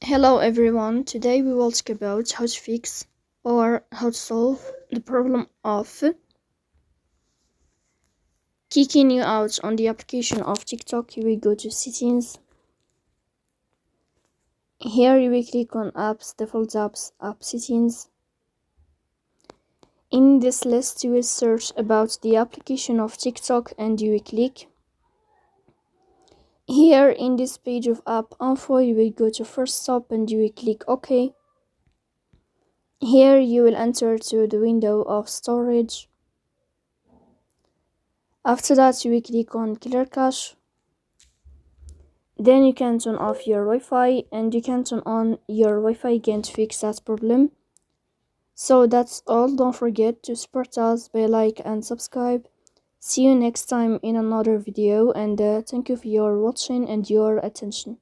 Hello everyone, today we will talk about how to fix or how to solve the problem of kicking you out on the application of TikTok. You will go to settings. Here you will click on apps, default apps, app settings. In this list you will search about the application of TikTok and you will click. Here in this page of app info you will go to first stop and you will click OK. Here you will enter to the window of storage. After that you will click on clear cache. Then you can turn off your Wi-Fi and you can turn on your Wi-Fi again to fix that problem. So that's all. Don't forget to support us by like and subscribe. See you next time in another video, and thank you for your watching and your attention.